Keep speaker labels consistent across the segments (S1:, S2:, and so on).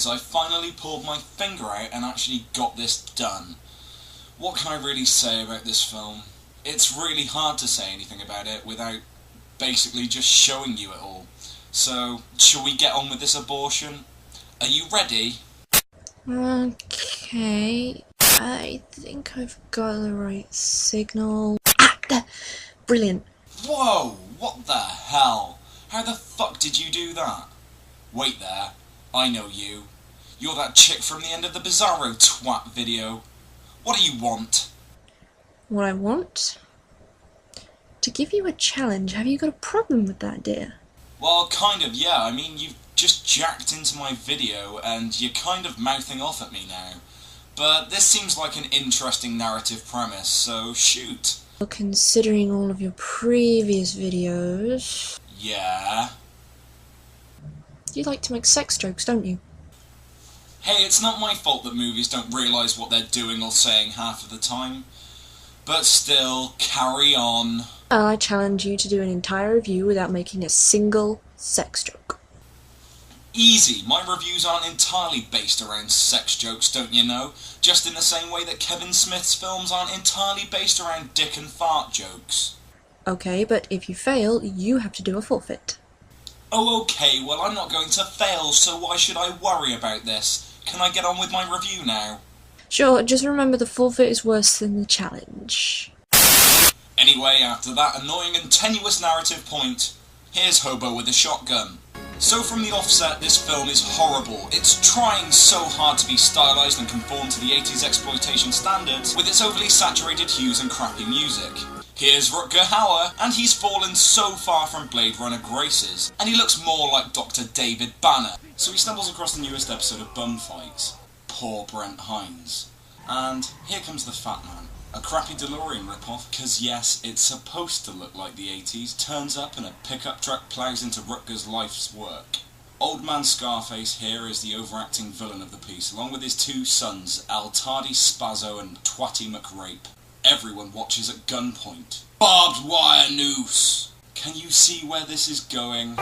S1: years, I finally pulled my finger out and actually got this done. What can I really say about this film? It's really hard to say anything about it without basically just showing you it all. So, shall we get on with this abortion? Are you ready?
S2: Okay, I think I've got the right signal. Brilliant.
S1: Whoa, what the hell? How the fuck did you do that? Wait there, I know you. You're that chick from the end of the Bizarro twat video. What do you want?
S2: What I want? To give you a challenge. Have you got a problem with that, dear?
S1: Well, kind of, yeah. I mean, you've just jacked into my video and you're kind of mouthing off at me now. But this seems like an interesting narrative premise, so shoot.
S2: Well, considering all of your previous videos...
S1: Yeah?
S2: You like to make sex jokes, don't you?
S1: Hey, it's not my fault that movies don't realise what they're doing or saying half of the time. But still, carry on.
S2: I challenge you to do an entire review without making a single sex joke.
S1: Easy, my reviews aren't entirely based around sex jokes, don't you know? Just in the same way that Kevin Smith's films aren't entirely based around dick and fart jokes.
S2: Okay, but if you fail, you have to do a forfeit.
S1: Oh, okay, well I'm not going to fail, so why should I worry about this? Can I get on with my review now?
S2: Sure, just remember the forfeit is worse than the challenge.
S1: Anyway, after that annoying and tenuous narrative point, here's Hobo With A Shotgun. So from the offset, this film is horrible. It's trying so hard to be stylised and conform to the 80s exploitation standards, with its overly saturated hues and crappy music. Here's Rutger Hauer, and he's fallen so far from Blade Runner graces, and he looks more like Dr. David Banner. So he stumbles across the newest episode of Bum Fights. Poor Brent Hines. And here comes the Fat Man. A crappy DeLorean ripoff, cause yes, it's supposed to look like the 80s, turns up and a pickup truck ploughs into Rutger's life's work. Old man Scarface here is the overacting villain of the piece, along with his two sons, Al Tardy Spazzo and Twatty McRape. Everyone watches at gunpoint. Barbed wire noose! Can you see where this is going?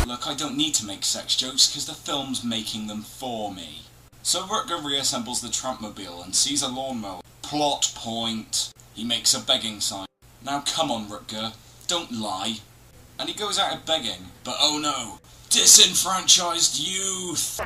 S1: Look, I don't need to make sex jokes because the film's making them for me. So Rutger reassembles the trampmobile and sees a lawnmower. Plot point. He makes a begging sign. Now come on, Rutger, don't lie. And he goes out begging, but oh no, disenfranchised youth!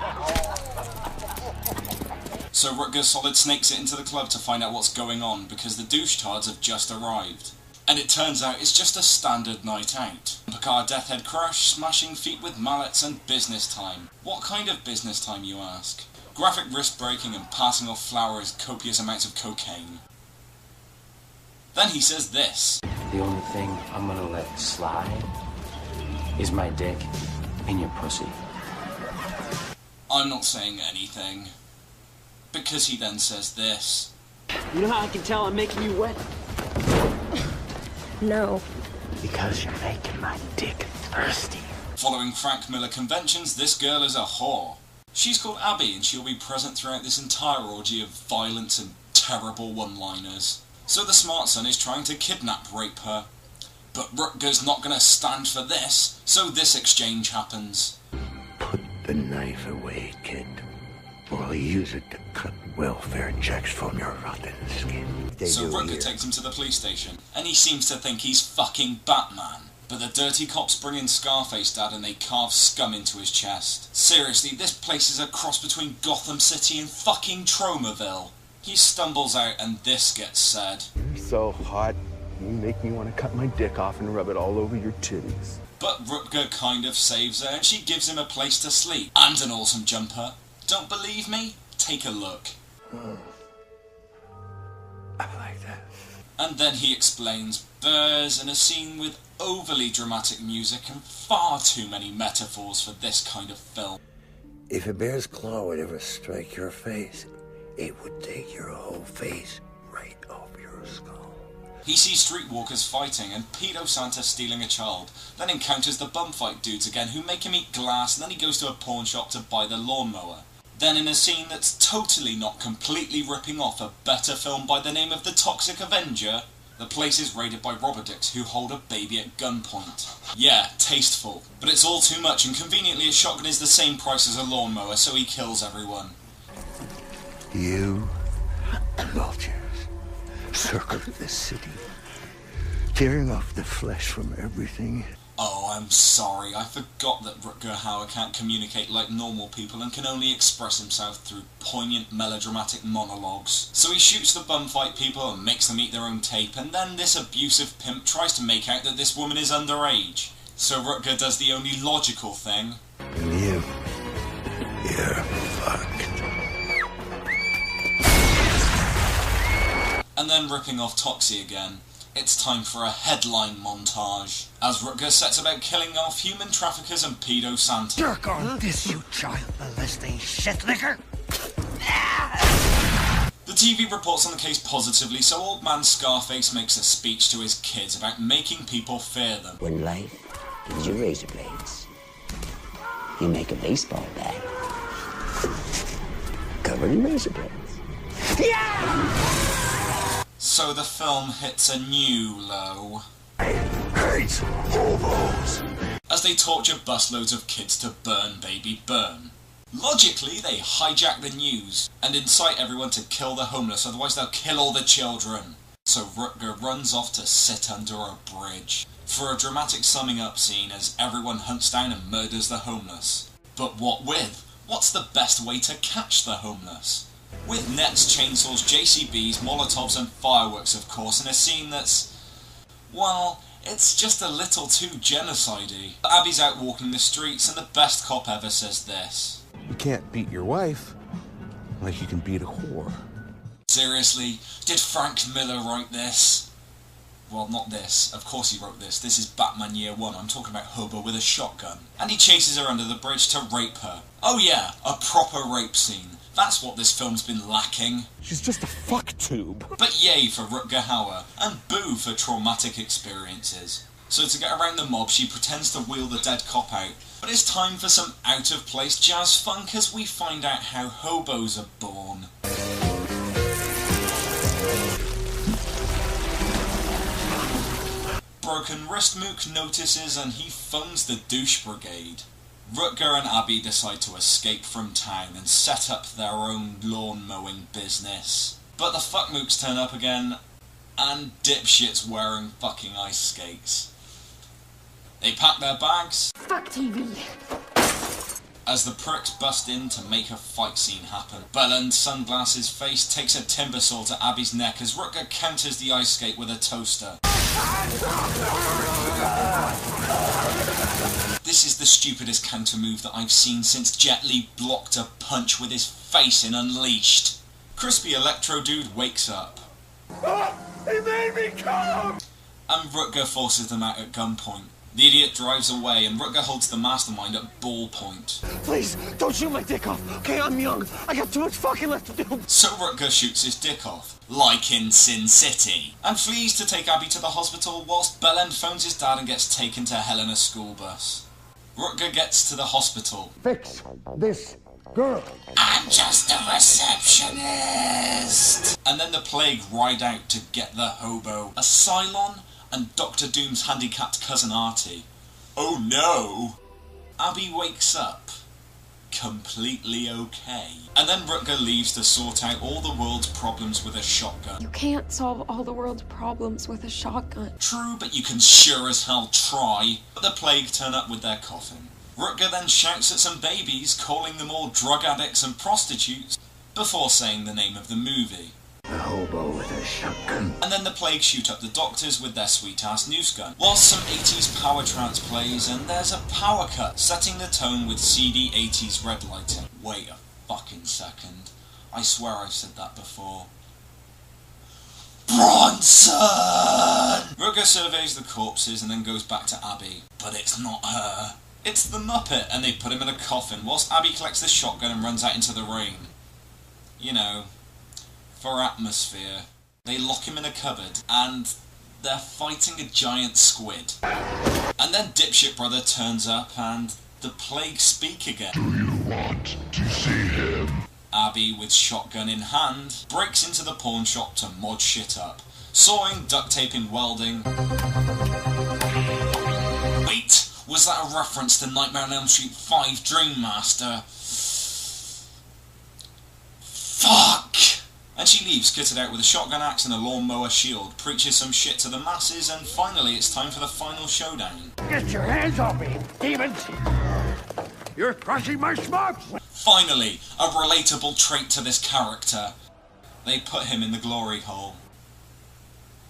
S1: So Rutger solid snakes it into the club to find out what's going on because the douchetards have just arrived. And it turns out it's just a standard night out. Picard Deathhead Crush, smashing feet with mallets and business time. What kind of business time, you ask? Graphic wrist breaking and passing off flowers copious amounts of cocaine. Then he says this.
S3: The only thing I'm gonna let slide is my dick in your pussy.
S1: I'm not saying anything. Because he then says this.
S4: You know how I can tell I'm making you wet?
S2: No.
S3: Because you're making my dick thirsty.
S1: Following Frank Miller conventions, this girl is a whore. She's called Abby and she'll be present throughout this entire orgy of violence and terrible one-liners. So the smart son is trying to kidnap rape her. But Rutger's not gonna stand for this, so this exchange happens.
S5: Put the knife away, kid, or I'll use it to cut welfare checks from your rotten skin.
S1: So Rutger takes him to the police station, and he seems to think he's fucking Batman. But the dirty cops bring in Scarface Dad and they carve scum into his chest. Seriously, this place is a cross between Gotham City and fucking Tromaville. He stumbles out and this gets said.
S6: You're so hot, you make me want to cut my dick off and rub it all over your titties.
S1: But Rutger kind of saves her and she gives him a place to sleep. And an awesome jumper. Don't believe me? Take a look.
S5: I like that.
S1: And then he explains bears in a scene with overly dramatic music and far too many metaphors for this kind of film.
S5: If a bear's claw would ever strike your face, it would take your whole face right off your skull.
S1: He sees streetwalkers fighting and Pedo Santa stealing a child, then encounters the bum fight dudes again who make him eat glass, and then he goes to a pawn shop to buy the lawnmower. Then in a scene that's totally not completely ripping off a better film by the name of The Toxic Avenger, The place is raided by robber dicks who hold a baby at gunpoint. Yeah, tasteful, but it's all too much, and conveniently a shotgun is the same price as a lawnmower, so he kills everyone.
S5: You vultures circle the city, tearing off the flesh from everything.
S1: Oh, I'm sorry, I forgot that Rutger Hauer can't communicate like normal people and can only express himself through poignant melodramatic monologues. So he shoots the bumfight people and makes them eat their own tape, and then this abusive pimp tries to make out that this woman is underage. So Rutger does the only logical thing.
S5: And you're fucked.
S1: And then ripping off Toxie again. It's time for a headline montage, as Rutger sets about killing off human traffickers and pedo Santa.
S5: Jerk on this, you child molesting shitlicker!
S1: The TV reports on the case positively, so old man Scarface makes a speech to his kids about making people fear them.
S7: When life gives you razor blades, you make a baseball bat covered in razor blades. Yeah!
S1: So the film hits a new low.
S5: I hate hobos!
S1: As they torture busloads of kids to burn baby burn. Logically, they hijack the news and incite everyone to kill the homeless, otherwise they'll kill all the children. So Rutger runs off to sit under a bridge for a dramatic summing up scene as everyone hunts down and murders the homeless. But what with? What's the best way to catch the homeless? With nets, chainsaws, JCBs, Molotovs and fireworks, of course, in a scene that's, well, it's just a little too genocide-y. Abby's out walking the streets and the best cop ever says this.
S6: You can't beat your wife like you can beat a whore.
S1: Seriously, did Frank Miller write this? Well, not this. Of course he wrote this. This is Batman Year 1. I'm talking about Hobo with a Shotgun. And he chases her under the bridge to rape her. Oh yeah, a proper rape scene. That's what this film's been lacking.
S6: She's just a fuck tube.
S1: But yay for Rutger Hauer, and boo for traumatic experiences. So to get around the mob, she pretends to wheel the dead cop out. But it's time for some out-of-place jazz funk as we find out how hobos are born. Broken Wrist Mook notices and he phones the douche brigade. Rutger and Abby decide to escape from town and set up their own lawn mowing business. But the fuck mooks turn up again, and dipshits wearing fucking ice skates. They pack their bags.
S2: Fuck TV.
S1: As the pricks bust in to make a fight scene happen. Belland Sunglasses Face takes a timber saw to Abby's neck as Rutger counters the ice skate with a toaster. This is the stupidest counter move that I've seen since Jet Li blocked a punch with his face in Unleashed. Crispy Electro Dude wakes up.
S5: He made me come!
S1: And Rutger forces them out at gunpoint. The idiot drives away and Rutger holds the mastermind at ballpoint.
S4: Please, don't shoot my dick off. Okay, I'm young. I got too much fucking left to do.
S1: So Rutger shoots his dick off, like in Sin City, and flees to take Abby to the hospital whilst Belland phones his dad and gets taken to hell in a school bus. Rutger gets to the hospital.
S5: Fix this girl!
S1: I'm just a receptionist! And then the plague ride out to get the hobo, a Cylon, and Dr. Doom's handicapped cousin Artie. Oh no! Abby wakes up, completely okay. And then Rutger leaves to sort out all the world's problems with a shotgun.
S2: You can't solve all the world's problems with a shotgun.
S1: True, but you can sure as hell try. But the plague turn up with their coffin. Rutger then shouts at some babies, calling them all drug addicts and prostitutes, before saying the name of the movie.
S5: A hobo with a shotgun.
S1: And then the plague shoot up the doctors with their sweet-ass noose gun, whilst some 80s power trance plays, and there's a power cut, setting the tone with seedy 80s red lighting. Wait a fucking second. I swear I've said that before. Bronson! Rutger surveys the corpses and then goes back to Abby. But it's not her. It's the Muppet, and they put him in a coffin, whilst Abby collects the shotgun and runs out into the rain. You know, for atmosphere. They lock him in a cupboard, and they're fighting a giant squid. And then Dipshit Brother turns up, and the plague speak again.
S5: Do you want to see him?
S1: Abby, with shotgun in hand, breaks into the pawn shop to mod shit up. Sawing, duct taping, welding. Wait, was that a reference to Nightmare on Elm Street 5 Dream Master? Fuck! And she leaves, kitted out with a shotgun axe and a lawnmower shield, preaches some shit to the masses, and finally it's time for the final showdown.
S5: Get your hands off me, demons! You're crushing my smokes!
S1: Finally, a relatable trait to this character. They put him in the glory hole.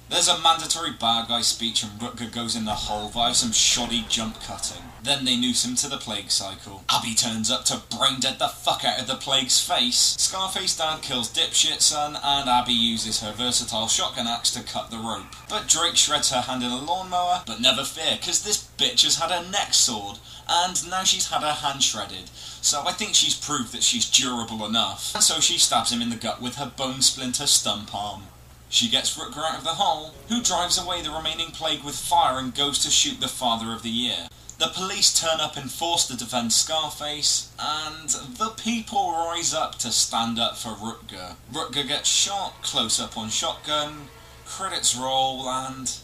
S1: There's a mandatory bad guy speech and Rutger goes in the hole via some shoddy jump cutting. Then they noose him to the plague cycle. Abby turns up to brain dead the fuck out of the plague's face. Scarface dad kills dipshit son, and Abby uses her versatile shotgun axe to cut the rope. But Drake shreds her hand in a lawnmower, but never fear, cause this bitch has had her neck sawed, and now she's had her hand shredded. So I think she's proved that she's durable enough. And so she stabs him in the gut with her bone splinter stump arm. She gets Rutger out of the hole, who drives away the remaining plague with fire and goes to shoot the Father of the Year. The police turn up in force to defend Scarface, and the people rise up to stand up for Rutger. Rutger gets shot, close up on shotgun, credits roll, and...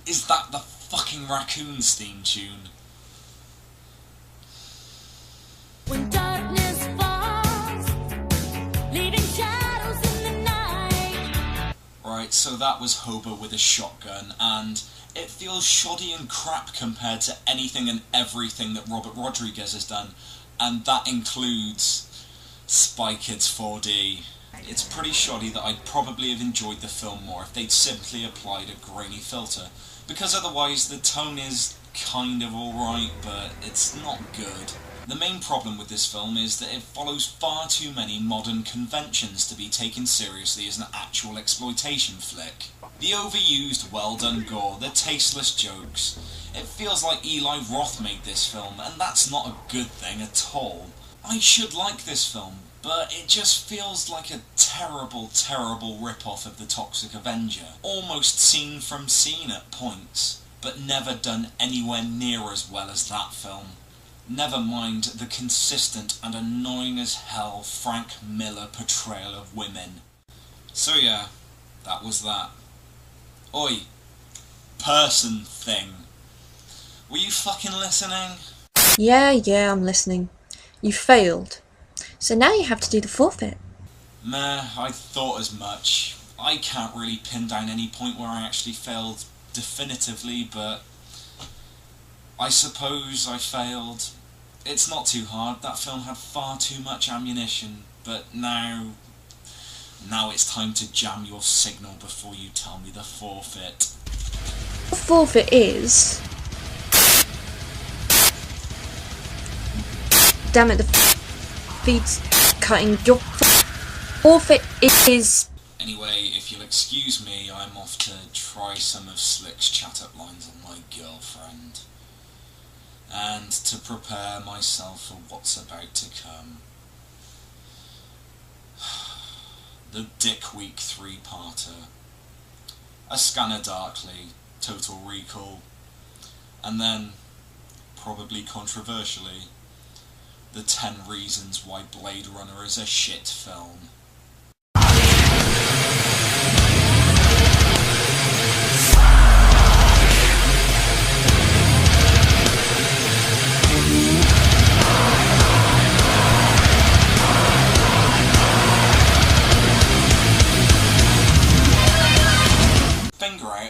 S1: Is that the fucking Raccoons theme tune?
S8: When darkness falls, leaving shadows in the night.
S1: Right, so that was Hobo with a Shotgun, and it feels shoddy and crap compared to anything and everything that Robert Rodriguez has done, and that includes Spy Kids 4D. It's pretty shoddy that I'd probably have enjoyed the film more if they'd simply applied a grainy filter, because otherwise the tone is kind of alright, but it's not good. The main problem with this film is that it follows far too many modern conventions to be taken seriously as an actual exploitation flick. The overused, well-done gore, the tasteless jokes. It feels like Eli Roth made this film, and that's not a good thing at all. I should like this film, but it just feels like a terrible, terrible rip-off of The Toxic Avenger. Almost scene from scene at points, but never done anywhere near as well as that film. Never mind the consistent and annoying as hell Frank Miller portrayal of women. So yeah, that was that. Oi, person thing. Were you fucking listening?
S2: Yeah, I'm listening. You failed. So now you have to do the forfeit.
S1: Meh, I thought as much. I can't really pin down any point where I actually failed definitively, but I suppose I failed. It's not too hard, that film had far too much ammunition, but now it's time to jam your signal before you tell me the forfeit.
S2: The forfeit is... Damn it, the feed's cutting. Your forfeit is...
S1: Anyway, if you'll excuse me, I'm off to try some of Slick's chat-up lines on my girlfriend. And to prepare myself for what's about to come. The Dick Week 3-parter. A Scanner Darkly, Total Recall. And then, probably controversially, the 10 reasons why Blade Runner is a shit film.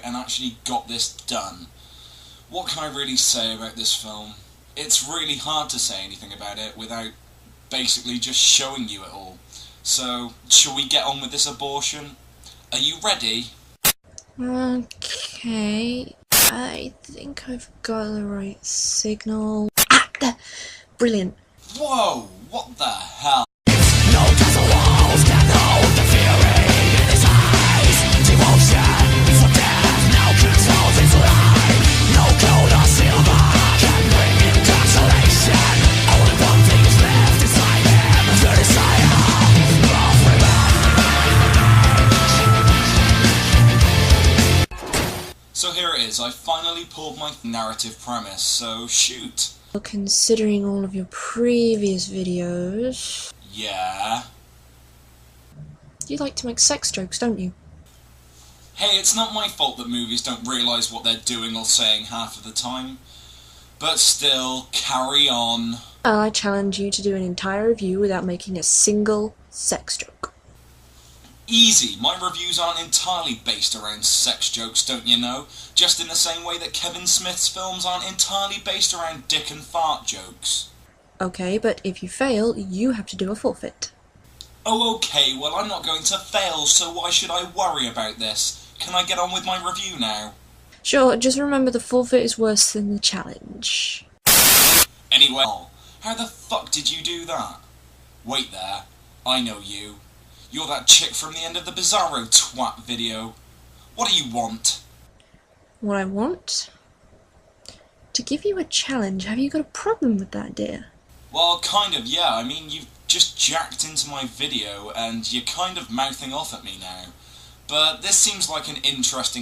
S1: And actually got this done. What can I really say about this film? It's really hard to say anything about it without basically just showing you it all. So, shall we get on with this abortion? Are you ready?
S2: Okay, I think I've got the right signal. Brilliant.
S1: Whoa, what the hell?
S8: No castle walls can hold the fury in his eyes. Devotion for death now controls his life. No gold or silver can bring him consolation. Only one thing is left inside him, the desire of revenge.
S1: So here it is, I finally pulled my narrative premise, so shoot.
S2: Well, considering all of your previous videos...
S1: Yeah?
S2: You like to make sex jokes, don't you?
S1: Hey, it's not my fault that movies don't realise what they're doing or saying half of the time. But still, carry on.
S2: Well, I challenge you to do an entire review without making a single sex joke.
S1: Easy, my reviews aren't entirely based around sex jokes, don't you know? Just in the same way that Kevin Smith's films aren't entirely based around dick and fart jokes.
S2: Okay, but if you fail, you have to do a forfeit.
S1: Oh, okay, well I'm not going to fail, so why should I worry about this? Can I get on with my review now?
S2: Sure, just remember the forfeit is worse than the challenge.
S1: Anyway, how the fuck did you do that? Wait there, I know you. You're that chick from the end of the Bizarro twat video. What do you want?
S2: What I want? To give you a challenge. Have you got a problem with that, dear?
S1: Well, kind of, yeah. I mean, you've just jacked into my video and you're kind of mouthing off at me now. But this seems like an interesting